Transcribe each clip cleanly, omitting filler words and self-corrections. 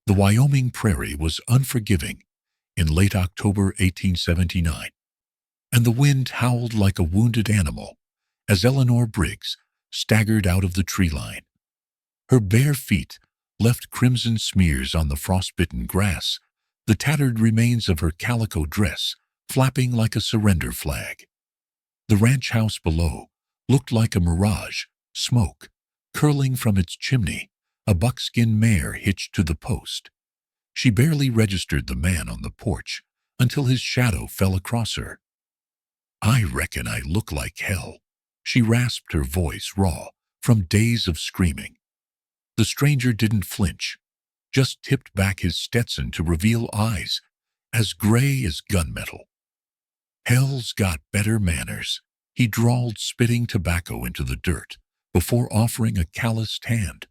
The Wyoming prairie was unforgiving in late October 1879, and the wind howled like a wounded animal as Eleanor Briggs staggered out of the tree line. Her bare feet left crimson smears on the frostbitten grass, the tattered remains of her calico dress flapping like a surrender flag. The ranch house below looked like a mirage, smoke curling from its chimney, a buckskin mare hitched to the post. She barely registered the man on the porch until his shadow fell across her. "I reckon I look like hell," she rasped, her voice raw from days of screaming. The stranger didn't flinch, just tipped back his Stetson to reveal eyes as gray as gunmetal. "Hell's got better manners," he drawled, spitting tobacco into the dirt before offering a calloused hand.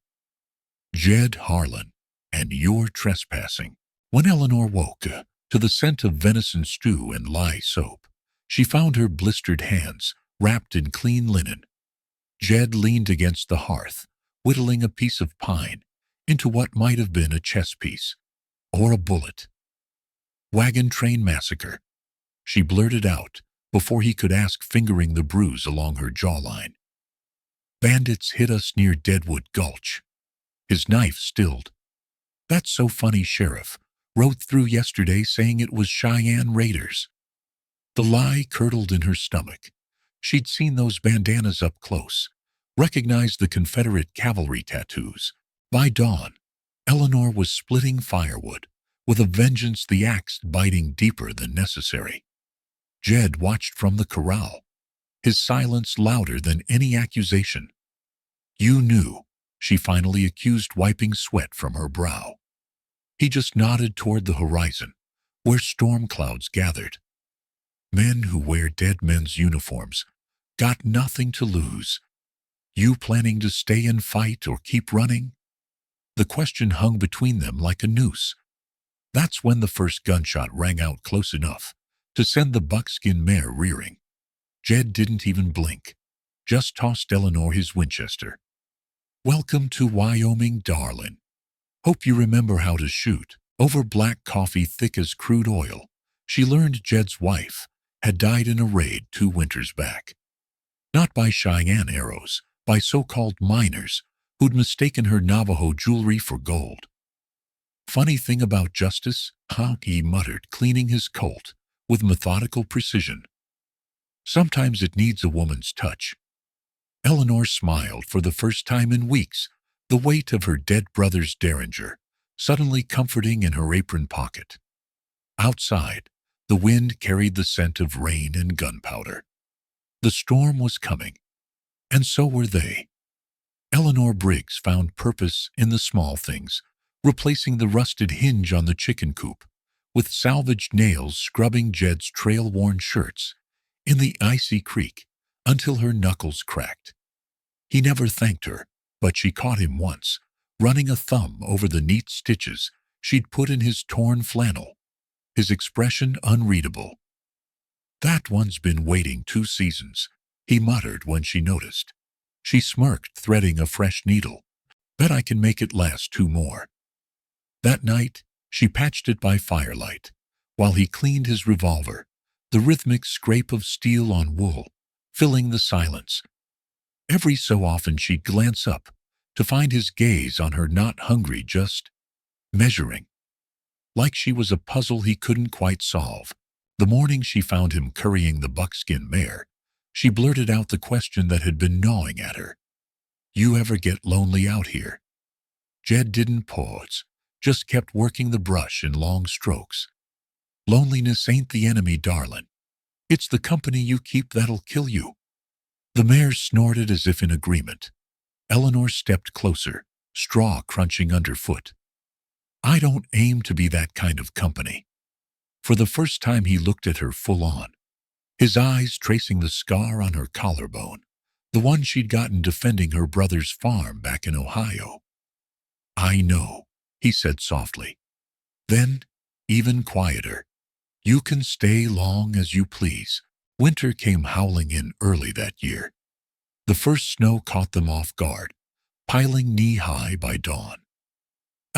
"Jed Harlan, and you're trespassing." When Eleanor woke to the scent of venison stew and lye soap, she found her blistered hands wrapped in clean linen. Jed leaned against the hearth, whittling a piece of pine into what might have been a chess piece or a bullet. "Wagon train massacre," she blurted out before he could ask, fingering the bruise along her jawline. "Bandits hit us near Deadwood Gulch." His knife stilled. "That's so funny, Sheriff rode through yesterday saying it was Cheyenne Raiders." The lie curdled in her stomach. She'd seen those bandanas up close, recognized the Confederate cavalry tattoos. By dawn, Eleanor was splitting firewood, with a vengeance, the axe biting deeper than necessary. Jed watched from the corral, his silence louder than any accusation. "You knew," she finally accused, wiping sweat from her brow. He just nodded toward the horizon, where storm clouds gathered. "Men who wear dead men's uniforms got nothing to lose. You planning to stay and fight or keep running?" The question hung between them like a noose. That's when the first gunshot rang out close enough to send the buckskin mare rearing. Jed didn't even blink, just tossed Eleanor his Winchester. "Welcome to Wyoming, darling. Hope you remember how to shoot." Over black coffee thick as crude oil, she learned Jed's wife had died in a raid 2 winters back. Not by Cheyenne arrows, by so-called miners who'd mistaken her Navajo jewelry for gold. "Funny thing about justice, huh?" he muttered, cleaning his Colt with methodical precision. "Sometimes it needs a woman's touch." Eleanor smiled for the first time in weeks, the weight of her dead brother's derringer suddenly comforting in her apron pocket. Outside, the wind carried the scent of rain and gunpowder. The storm was coming, and so were they. Eleanor Briggs found purpose in the small things, replacing the rusted hinge on the chicken coop with salvaged nails, scrubbing Jed's trail-worn shirts in the icy creek until her knuckles cracked. He never thanked her, but she caught him once, running a thumb over the neat stitches she'd put in his torn flannel, his expression unreadable. "That one's been waiting 2 seasons, he muttered when she noticed. She smirked, threading a fresh needle. "Bet I can make it last 2 more. That night, she patched it by firelight, while he cleaned his revolver, the rhythmic scrape of steel on wool filling the silence. Every so often she'd glance up to find his gaze on her, not hungry, just measuring, like she was a puzzle he couldn't quite solve. The morning she found him currying the buckskin mare, she blurted out the question that had been gnawing at her. "You ever get lonely out here?" Jed didn't pause, just kept working the brush in long strokes. "Loneliness ain't the enemy, darling. It's the company you keep that'll kill you." The mare snorted as if in agreement. Eleanor stepped closer, straw crunching underfoot. "I don't aim to be that kind of company." For the first time he looked at her full on, his eyes tracing the scar on her collarbone, the one she'd gotten defending her brother's farm back in Ohio. "I know," he said softly. Then, even quieter, "You can stay long as you please." Winter came howling in early that year. The first snow caught them off guard, piling knee-high by dawn.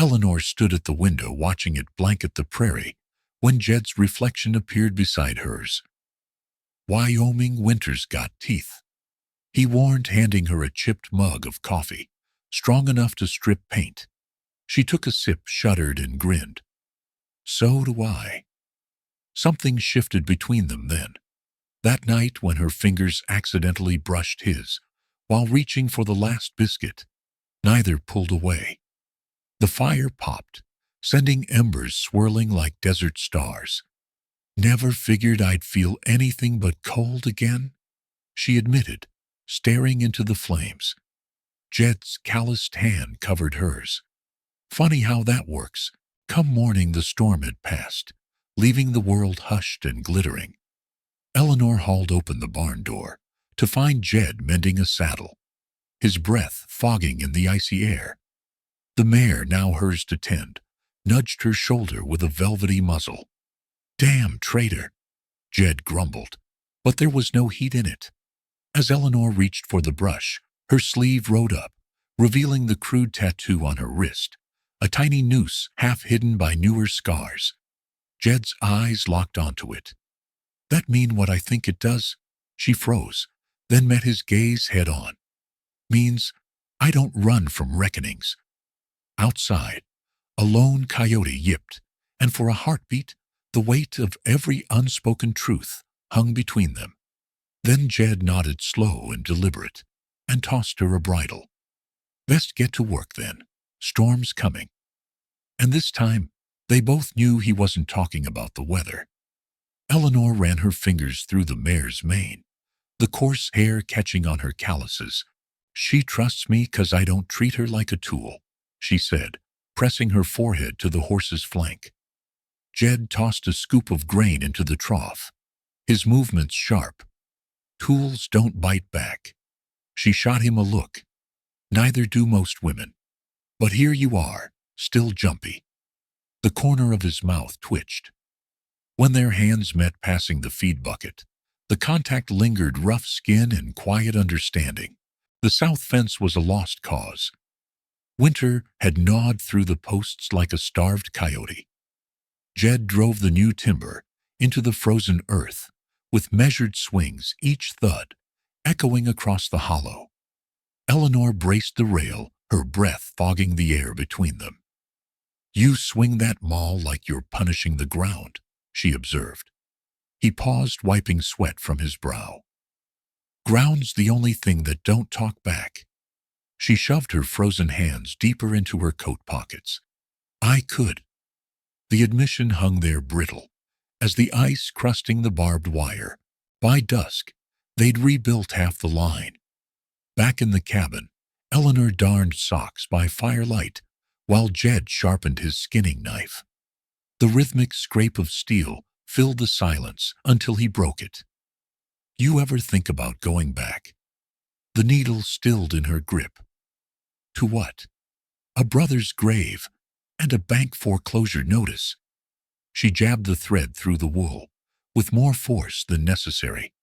Eleanor stood at the window watching it blanket the prairie when Jed's reflection appeared beside hers. Wyoming winter's got teeth, he warned, handing her a chipped mug of coffee, strong enough to strip paint. She took a sip, shuddered, and grinned. So do I. Something shifted between them then. That night when her fingers accidentally brushed his, while reaching for the last biscuit, neither pulled away. The fire popped, sending embers swirling like desert stars. Never figured I'd feel anything but cold again, she admitted, staring into the flames. Jed's calloused hand covered hers. Funny how that works. Come morning the storm had passed, leaving the world hushed and glittering. Eleanor hauled open the barn door to find Jed mending a saddle, his breath fogging in the icy air. The mare, now hers to tend, nudged her shoulder with a velvety muzzle. Damn traitor, Jed grumbled, but there was no heat in it. As Eleanor reached for the brush, her sleeve rode up, revealing the crude tattoo on her wrist, a tiny noose half hidden by newer scars. Jed's eyes locked onto it. That mean what I think it does? She froze, then met his gaze head on. Means I don't run from reckonings. Outside, a lone coyote yipped, and for a heartbeat, the weight of every unspoken truth hung between them. Then Jed nodded, slow and deliberate, and tossed her a bridle. Best get to work then. Storm's coming. And this time, they both knew he wasn't talking about the weather. Eleanor ran her fingers through the mare's mane, the coarse hair catching on her calluses. She trusts me 'cause I don't treat her like a tool, she said, pressing her forehead to the horse's flank. Jed tossed a scoop of grain into the trough, his movements sharp. Tools don't bite back. She shot him a look. Neither do most women. But here you are, still jumpy. The corner of his mouth twitched. When their hands met passing the feed bucket, the contact lingered, rough skin and quiet understanding. The south fence was a lost cause. Winter had gnawed through the posts like a starved coyote. Jed drove the new timber into the frozen earth with measured swings, each thud echoing across the hollow. Eleanor braced the rail, her breath fogging the air between them. You swing that maul like you're punishing the ground, she observed. He paused, wiping sweat from his brow. Ground's the only thing that don't talk back. She shoved her frozen hands deeper into her coat pockets. I could. The admission hung there brittle, as the ice crusting the barbed wire. By dusk, they'd rebuilt half the line. Back in the cabin, Eleanor darned socks by firelight, while Jed sharpened his skinning knife. The rhythmic scrape of steel filled the silence until he broke it. You ever think about going back? The needle stilled in her grip. To what? A brother's grave and a bank foreclosure notice. She jabbed the thread through the wool, with more force than necessary.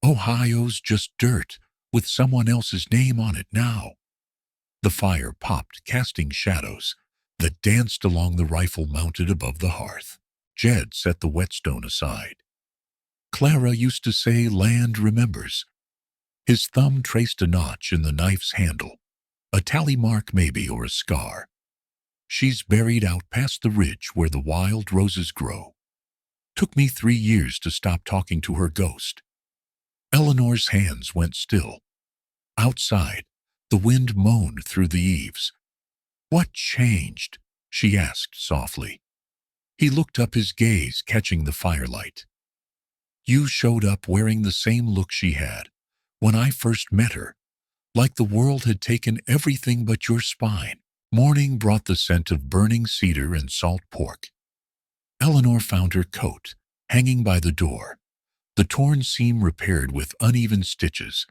Ohio's just dirt, with someone else's name on it now. The fire popped, casting shadows that danced along the rifle mounted above the hearth. Jed set the whetstone aside. Clara used to say land remembers. His thumb traced a notch in the knife's handle, a tally mark maybe, or a scar. She's buried out past the ridge where the wild roses grow. Took me 3 years to stop talking to her ghost. Eleanor's hands went still. Outside, the wind moaned through the eaves. What changed? She asked softly. He looked up, his gaze catching the firelight. You showed up wearing the same look she had when I first met her, like the world had taken everything but your spine. Morning brought the scent of burning cedar and salt pork. Eleanor found her coat, hanging by the door, the torn seam repaired with uneven stitches.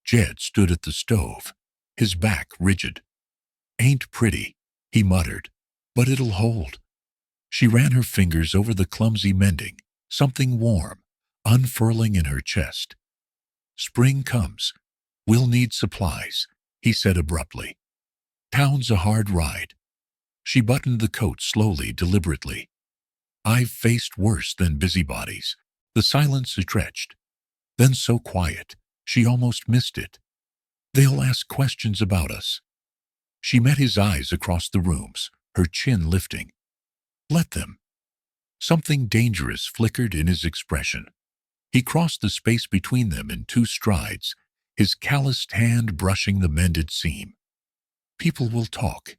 Jed stood at the stove, his back rigid. Ain't pretty, he muttered, but it'll hold. She ran her fingers over the clumsy mending, something warm, unfurling in her chest. Spring comes. We'll need supplies, he said abruptly. Town's a hard ride. She buttoned the coat slowly, deliberately. "I've faced worse than busybodies." The silence stretched, then so quiet, she almost missed it. "They'll ask questions about us." She met his eyes across the rooms, her chin lifting. "Let them." Something dangerous flickered in his expression. He crossed the space between them in 2 strides, his calloused hand brushing the mended seam. "People will talk."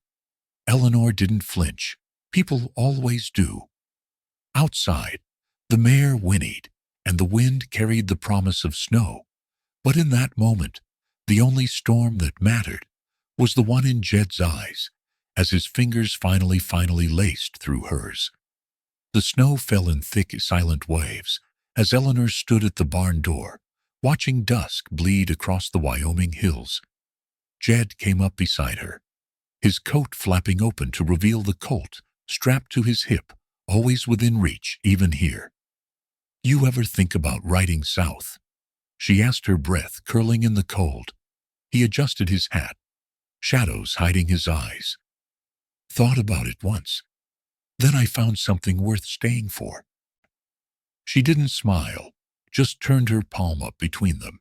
Eleanor didn't flinch. People always do. Outside, the mare whinnied, and the wind carried the promise of snow. But in that moment, the only storm that mattered was the one in Jed's eyes, as his fingers finally laced through hers. The snow fell in thick, silent waves as Eleanor stood at the barn door, watching dusk bleed across the Wyoming hills. Jed came up beside her, his coat flapping open to reveal the colt strapped to his hip, always within reach, even here. "You ever think about riding south?" she asked, her breath curling in the cold. He adjusted his hat, shadows hiding his eyes. "Thought about it once. Then I found something worth staying for." She didn't smile, just turned her palm up between them.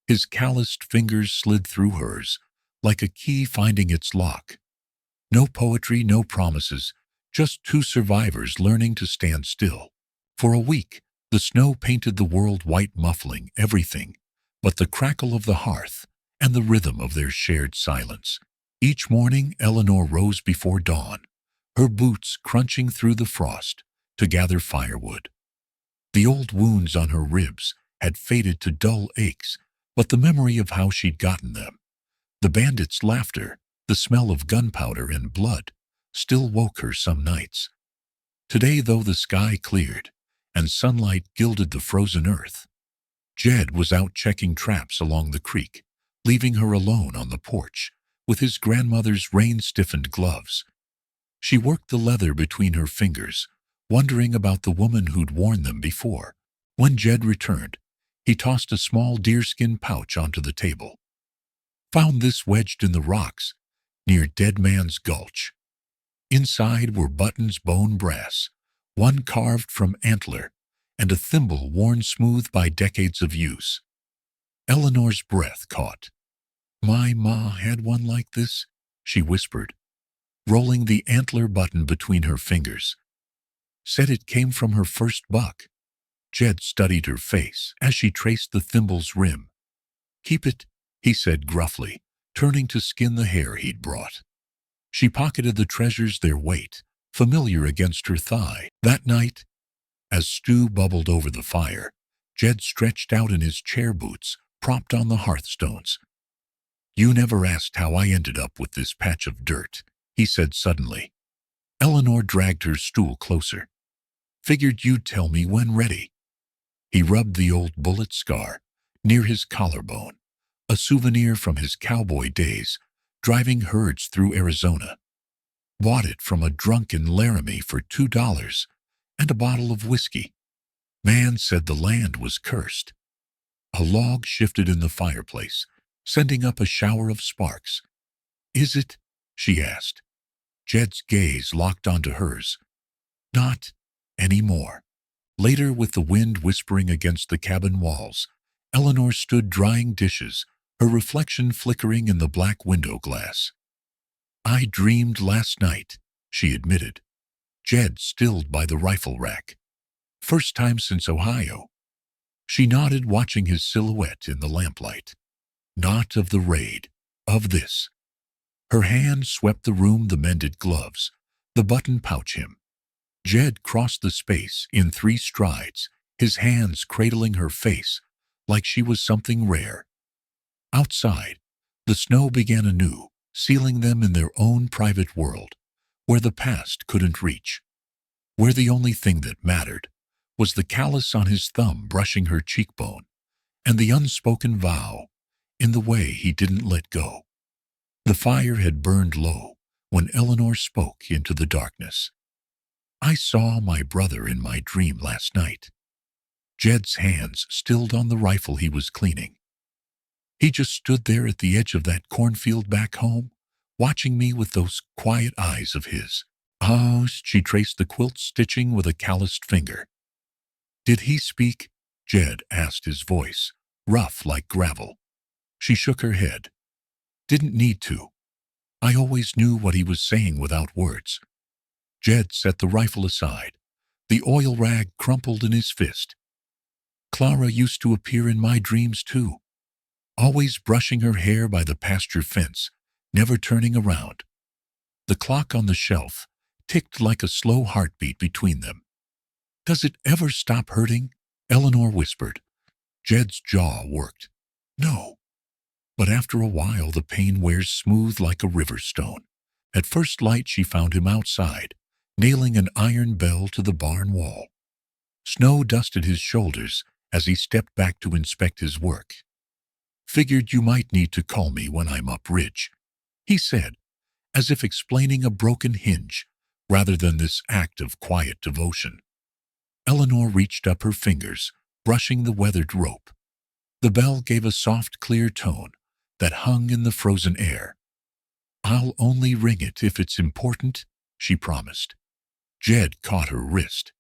His calloused fingers slid through hers, like a key finding its lock. No poetry, no promises, just 2 survivors learning to stand still. For a week, the snow painted the world white, muffling everything but the crackle of the hearth and the rhythm of their shared silence. Each morning, Eleanor rose before dawn, her boots crunching through the frost to gather firewood. The old wounds on her ribs had faded to dull aches, but the memory of how she'd gotten them, the bandits' laughter, the smell of gunpowder and blood, still woke her some nights. Today, though the sky cleared and sunlight gilded the frozen earth, Jed was out checking traps along the creek, leaving her alone on the porch with his grandmother's rain-stiffened gloves. She worked the leather between her fingers, wondering about the woman who'd worn them before. When Jed returned, he tossed a small deerskin pouch onto the table. "Found this wedged in the rocks near Dead Man's Gulch." Inside were buttons, bone brass, one carved from antler, and a thimble worn smooth by decades of use. Eleanor's breath caught. "My ma had one like this," she whispered, rolling the antler button between her fingers. "Said it came from her first buck." Jed studied her face as she traced the thimble's rim. "Keep it," he said gruffly, turning to skin the hair he'd brought. She pocketed the treasures, their weight familiar against her thigh. That night, as stew bubbled over the fire, Jed stretched out in his chair boots, propped on the hearthstones. "You never asked how I ended up with this patch of dirt," he said suddenly. Eleanor dragged her stool closer. "Figured you'd tell me when ready." He rubbed the old bullet scar near his collarbone, a souvenir from his cowboy days, driving herds through Arizona. Bought it from a drunk in Laramie for $2 and a bottle of whiskey. Man said the land was cursed. A log shifted in the fireplace, sending up a shower of sparks. "Is it?" she asked. Jed's gaze locked onto hers. "Not anymore." Later, with the wind whispering against the cabin walls, Eleanor stood drying dishes, her reflection flickering in the black window glass. "I dreamed last night," she admitted. Jed stilled by the rifle rack. "First time since Ohio." She nodded, watching his silhouette in the lamplight. "Not of the raid, of this." Her hand swept the room, the mended gloves, the button pouch him. Jed crossed the space in 3 strides, his hands cradling her face like she was something rare. Outside, the snow began anew, sealing them in their own private world, where the past couldn't reach, where the only thing that mattered was the callus on his thumb brushing her cheekbone, and the unspoken vow in the way he didn't let go. The fire had burned low when Eleanor spoke into the darkness. "I saw my brother in my dream last night." Jed's hands stilled on the rifle he was cleaning. "He just stood there at the edge of that cornfield back home, watching me with those quiet eyes of his. Ah, she traced the quilt stitching with a calloused finger. Did he speak? Jed asked, his voice rough like gravel. She shook her head. Didn't need to. I always knew what he was saying without words. Jed set the rifle aside. The oil rag crumpled in his fist. Clara used to appear in my dreams too, always brushing her hair by the pasture fence, never turning around. The clock on the shelf ticked like a slow heartbeat between them. Does it ever stop hurting? Eleanor whispered. Jed's jaw worked. No. But after a while the pain wears smooth like a river stone. At first light she found him outside, nailing an iron bell to the barn wall. Snow dusted his shoulders as he stepped back to inspect his work. Figured you might need to call me when I'm upridge, he said, as if explaining a broken hinge rather than this act of quiet devotion. Eleanor reached up her fingers, brushing the weathered rope. The bell gave a soft, clear tone that hung in the frozen air. I'll only ring it if it's important, she promised. Jed caught her wrist,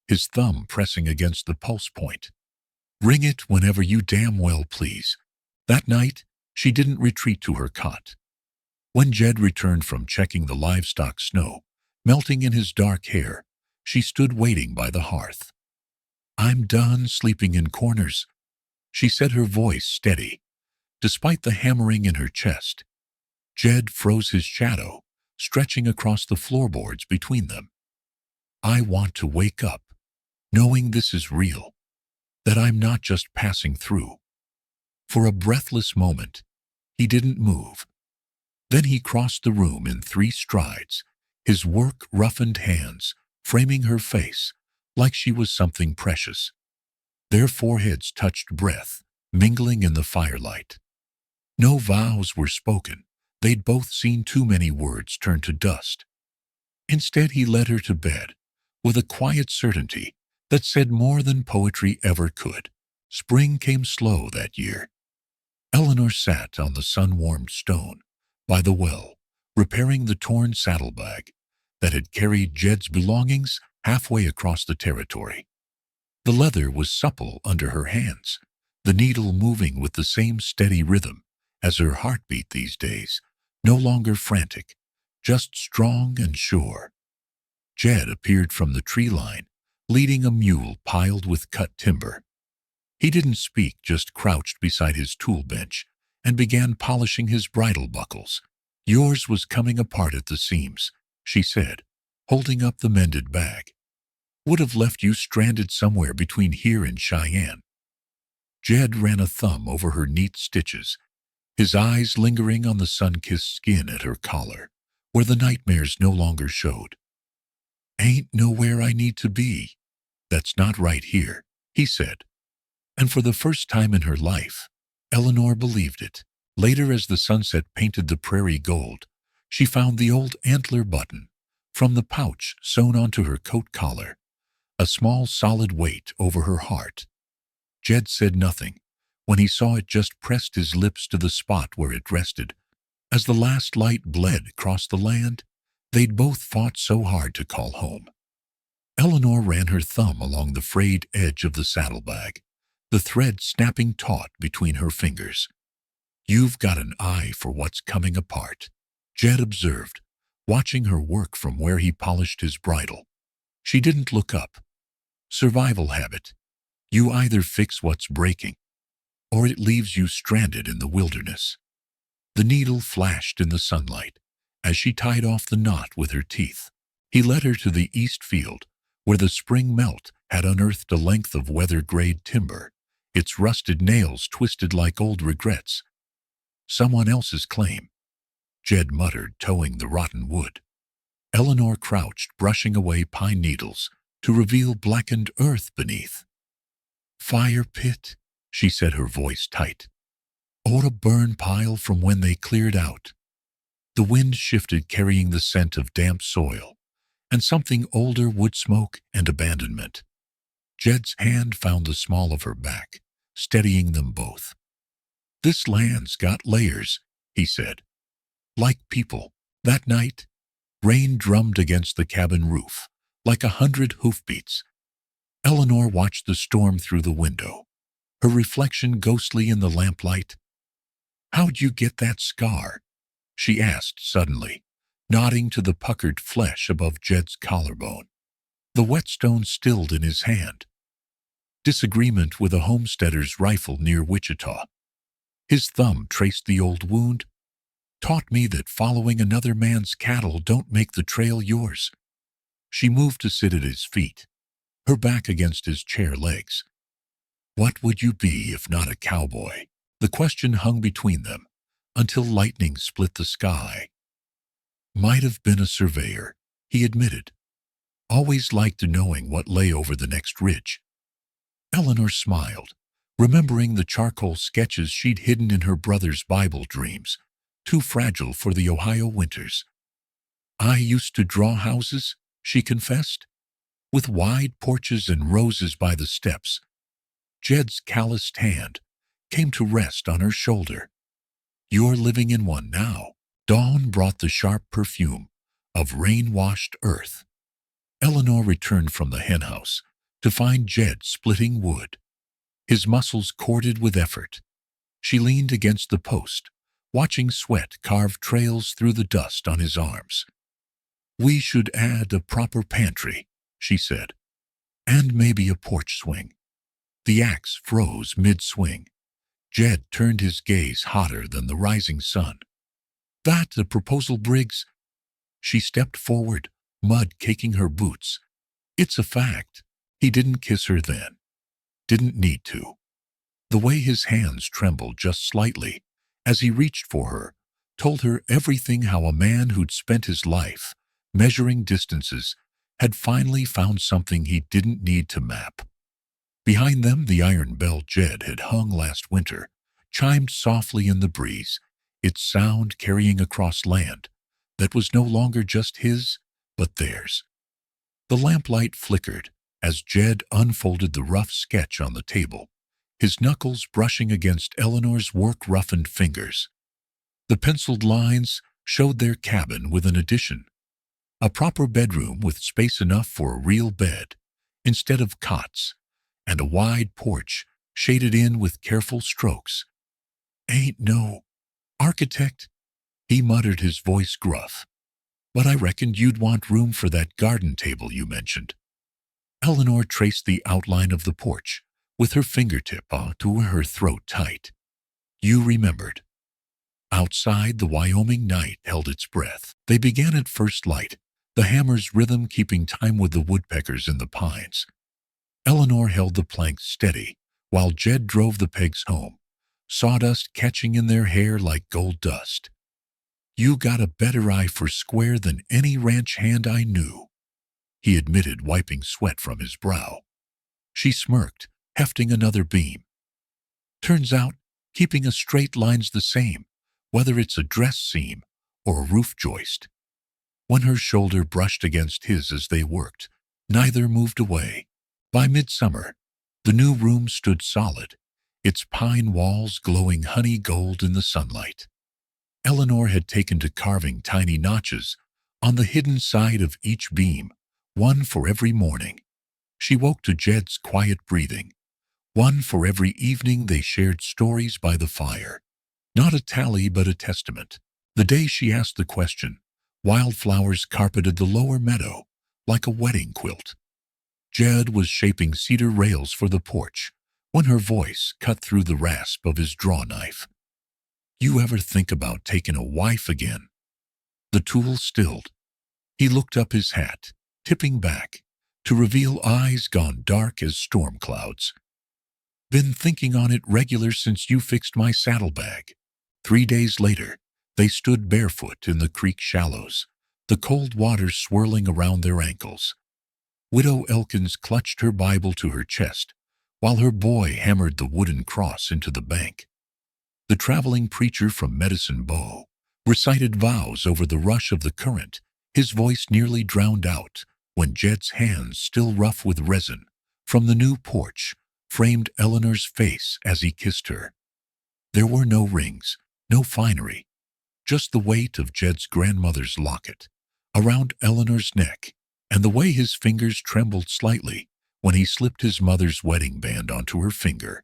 his thumb pressing against the pulse point. Ring it whenever you damn well please. That night, she didn't retreat to her cot. When Jed returned from checking the livestock snow, melting in his dark hair, she stood waiting by the hearth. I'm done sleeping in corners, she said, her voice steady, despite the hammering in her chest. Jed froze his shadow, stretching across the floorboards between them. I want to wake up, knowing this is real, that I'm not just passing through. For a breathless moment, he didn't move. Then he crossed the room in 3 strides, his work-roughened hands framing her face like she was something precious. Their foreheads touched breath, mingling in the firelight. No vows were spoken. They'd both seen too many words turn to dust. Instead, he led her to bed, with a quiet certainty that said more than poetry ever could. Spring came slow that year. Eleanor sat on the sun-warmed stone by the well, repairing the torn saddlebag that had carried Jed's belongings halfway across the territory. The leather was supple under her hands, the needle moving with the same steady rhythm as her heartbeat these days, no longer frantic, just strong and sure. Jed appeared from the tree line, leading a mule piled with cut timber. He didn't speak, just crouched beside his tool bench and began polishing his bridle buckles. Yours was coming apart at the seams, she said, holding up the mended bag. Would have left you stranded somewhere between here and Cheyenne. Jed ran a thumb over her neat stitches, his eyes lingering on the sun-kissed skin at her collar, where the nightmares no longer showed. Ain't nowhere I need to be. That's not right here, he said. And for the first time in her life, Eleanor believed it. Later, as the sunset painted the prairie gold, she found the old antler button from the pouch sewn onto her coat collar, a small solid weight over her heart. Jed said nothing. When he saw it, just pressed his lips to the spot where it rested. As the last light bled across the land they'd both fought so hard to call home. Eleanor ran her thumb along the frayed edge of the saddlebag, the thread snapping taut between her fingers. You've got an eye for what's coming apart, Jed observed, watching her work from where he polished his bridle. She didn't look up. Survival habit. You either fix what's breaking, or it leaves you stranded in the wilderness. The needle flashed in the sunlight as she tied off the knot with her teeth. He led her to the east field, where the spring melt had unearthed a length of weather-grayed timber, its rusted nails twisted like old regrets. Someone else's claim, Jed muttered, towing the rotten wood. Eleanor crouched, brushing away pine needles to reveal blackened earth beneath. Fire pit, she said, her voice tight. Or a burn pile from when they cleared out. The wind shifted, carrying the scent of damp soil and something older, wood smoke and abandonment. Jed's hand found the small of her back, steadying them both. This land's got layers, he said. Like people. That night, rain drummed against the cabin roof like 100 hoofbeats. Eleanor watched the storm through the window, her reflection ghostly in the lamplight. "How'd you get that scar?" she asked suddenly, nodding to the puckered flesh above Jed's collarbone. The whetstone stilled in his hand. "Disagreement with a homesteader's rifle near Wichita." His thumb traced the old wound. "Taught me that following another man's cattle don't make the trail yours." She moved to sit at his feet, her back against his chair legs. "What would you be if not a cowboy?" The question hung between them until lightning split the sky. "Might have been a surveyor," he admitted. "Always liked knowing what lay over the next ridge." Eleanor smiled, remembering the charcoal sketches she'd hidden in her brother's Bible dreams, too fragile for the Ohio winters. "I used to draw houses," she confessed, "with wide porches and roses by the steps." Jed's calloused hand came to rest on her shoulder. "You're living in one now." Dawn brought the sharp perfume of rain-washed earth. Eleanor returned from the henhouse to find Jed splitting wood, his muscles corded with effort. She leaned against the post, watching sweat carve trails through the dust on his arms. "We should add a proper pantry," she said, "and maybe a porch swing." The axe froze mid-swing. Jed turned his gaze hotter than the rising sun. "That a proposal, Briggs?" She stepped forward, mud caking her boots. "It's a fact." He didn't kiss her then. Didn't need to. The way his hands trembled just slightly as he reached for her told her everything: how a man who'd spent his life measuring distances had finally found something he didn't need to map. Behind them, the iron bell Jed had hung last winter chimed softly in the breeze, its sound carrying across land that was no longer just his, but theirs. The lamplight flickered as Jed unfolded the rough sketch on the table, his knuckles brushing against Eleanor's work-roughened fingers. The penciled lines showed their cabin with an addition, a proper bedroom with space enough for a real bed instead of cots, and a wide porch shaded in with careful strokes. "Ain't no architect," he muttered, his voice gruff, "but I reckoned you'd want room for that garden table you mentioned." Eleanor traced the outline of the porch with her fingertip to her throat tight. "You remembered." Outside, the Wyoming night held its breath. They began at first light, the hammer's rhythm keeping time with the woodpeckers in the pines. Eleanor held the planks steady while Jed drove the pegs home, sawdust catching in their hair like gold dust. "You got a better eye for square than any ranch hand I knew," he admitted, wiping sweat from his brow. She smirked, hefting another beam. "Turns out, keeping a straight line's the same, whether it's a dress seam or a roof joist." When her shoulder brushed against his as they worked, neither moved away. By midsummer, the new room stood solid, its pine walls glowing honey gold in the sunlight. Eleanor had taken to carving tiny notches on the hidden side of each beam, one for every morning she woke to Jed's quiet breathing, one for every evening they shared stories by the fire. Not a tally, but a testament. The day she asked the question, wildflowers carpeted the lower meadow like a wedding quilt. Jed was shaping cedar rails for the porch when her voice cut through the rasp of his draw knife. "You ever think about taking a wife again?" The tool stilled. He looked up, his hat tipping back to reveal eyes gone dark as storm clouds. "Been thinking on it regular since you fixed my saddlebag." 3 days later, they stood barefoot in the creek shallows, the cold water swirling around their ankles. Widow Elkins clutched her Bible to her chest, while her boy hammered the wooden cross into the bank. The traveling preacher from Medicine Bow recited vows over the rush of the current, his voice nearly drowned out when Jed's hands, still rough with resin, from the new porch, framed Eleanor's face as he kissed her. There were no rings, no finery, just the weight of Jed's grandmother's locket around Eleanor's neck, and the way his fingers trembled slightly when he slipped his mother's wedding band onto her finger,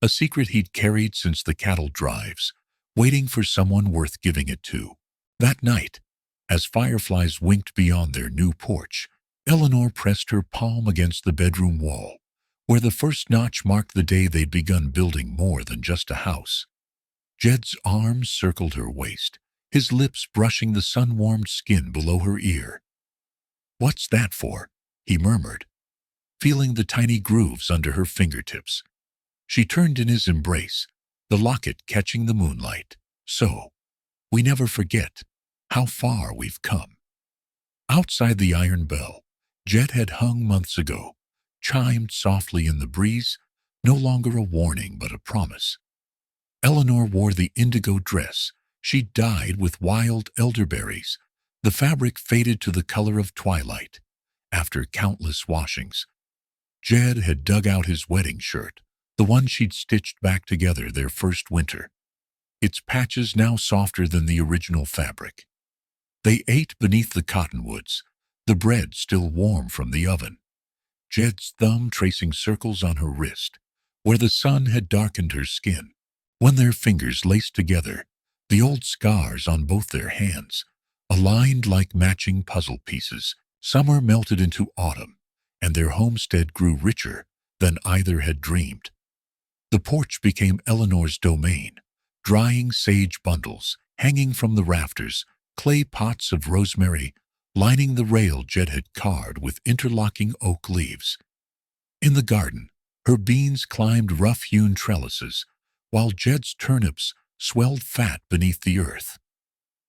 a secret he'd carried since the cattle drives, waiting for someone worth giving it to. That night, as fireflies winked beyond their new porch, Eleanor pressed her palm against the bedroom wall, where the first notch marked the day they'd begun building more than just a house. Jed's arms circled her waist, his lips brushing the sun-warmed skin below her ear. "What's that for?" he murmured, feeling the tiny grooves under her fingertips. She turned in his embrace, the locket catching the moonlight. "So, we never forget how far we've come." Outside the iron bell, Jed had hung months ago, chimed softly in the breeze, no longer a warning but a promise. Eleanor wore the indigo dress she'd dyed with wild elderberries, the fabric faded to the color of twilight. After countless washings, Jed had dug out his wedding shirt, the one she'd stitched back together their first winter, its patches now softer than the original fabric. They ate beneath the cottonwoods, the bread still warm from the oven, Jed's thumb tracing circles on her wrist, where the sun had darkened her skin. When their fingers laced together, the old scars on both their hands, aligned like matching puzzle pieces, summer melted into autumn, and their homestead grew richer than either had dreamed. The porch became Eleanor's domain, drying sage bundles hanging from the rafters, clay pots of rosemary lining the rail Jed had carved with interlocking oak leaves. In the garden, her beans climbed rough-hewn trellises, while Jed's turnips swelled fat beneath the earth.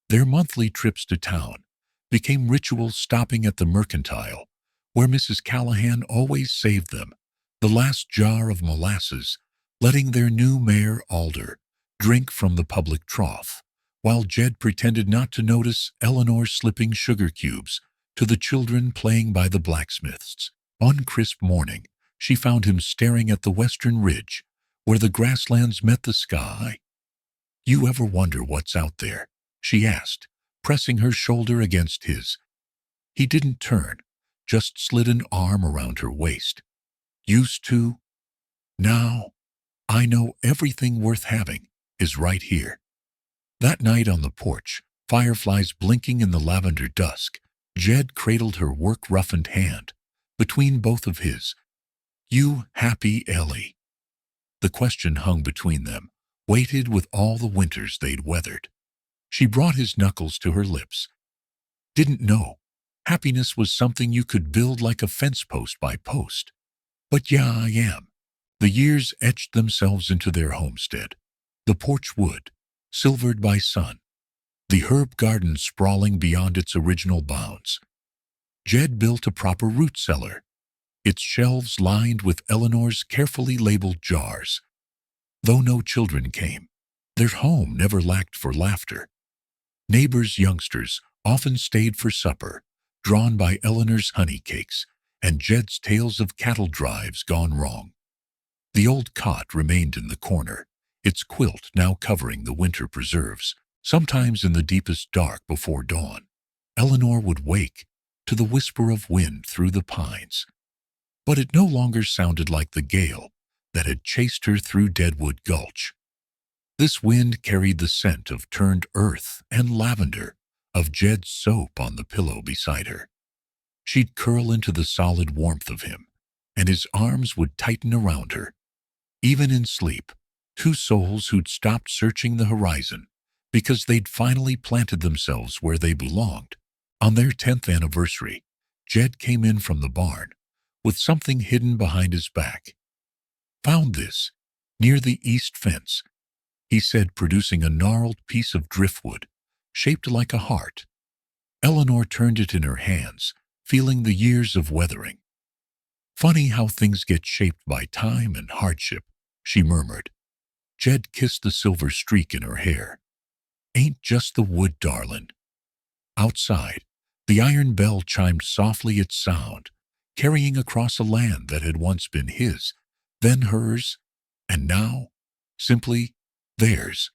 Their monthly trips to town became rituals, stopping at the mercantile, where Mrs. Callahan always saved them, the last jar of molasses, letting their new mare, Alder, drink from the public trough, while Jed pretended not to notice Eleanor slipping sugar cubes to the children playing by the blacksmiths. One crisp morning, she found him staring at the western ridge, where the grasslands met the sky. "You ever wonder what's out there?" she asked, pressing her shoulder against his. He didn't turn, just slid an arm around her waist. "Used to. Now, I know everything worth having is right here." That night on the porch, fireflies blinking in the lavender dusk, Jed cradled her work-roughened hand between both of his. "You happy, Ellie?" The question hung between them, weighted with all the winters they'd weathered. She brought his knuckles to her lips. "Didn't know happiness was something you could build like a fence post by post. But yeah, I am." The years etched themselves into their homestead. The porch wood, silvered by sun, the herb garden sprawling beyond its original bounds. Jed built a proper root cellar, its shelves lined with Eleanor's carefully labeled jars. Though no children came, their home never lacked for laughter. Neighbors' youngsters often stayed for supper, drawn by Eleanor's honey cakes and Jed's tales of cattle drives gone wrong. The old cot remained in the corner, its quilt now covering the winter preserves. Sometimes in the deepest dark before dawn, Eleanor would wake to the whisper of wind through the pines. But it no longer sounded like the gale that had chased her through Deadwood Gulch. This wind carried the scent of turned earth and lavender, of Jed's soap on the pillow beside her. She'd curl into the solid warmth of him, and his arms would tighten around her. Even in sleep, two souls who'd stopped searching the horizon because they'd finally planted themselves where they belonged. On their 10th anniversary, Jed came in from the barn with something hidden behind his back. "Found this near the east fence," he said, producing a gnarled piece of driftwood shaped like a heart. Eleanor turned it in her hands, feeling the years of weathering. "Funny how things get shaped by time and hardship," she murmured. Jed kissed the silver streak in her hair. "Ain't just the wood, darlin'." Outside, the iron bell chimed softly its sound, carrying across a land that had once been his, then hers, and now simply theirs.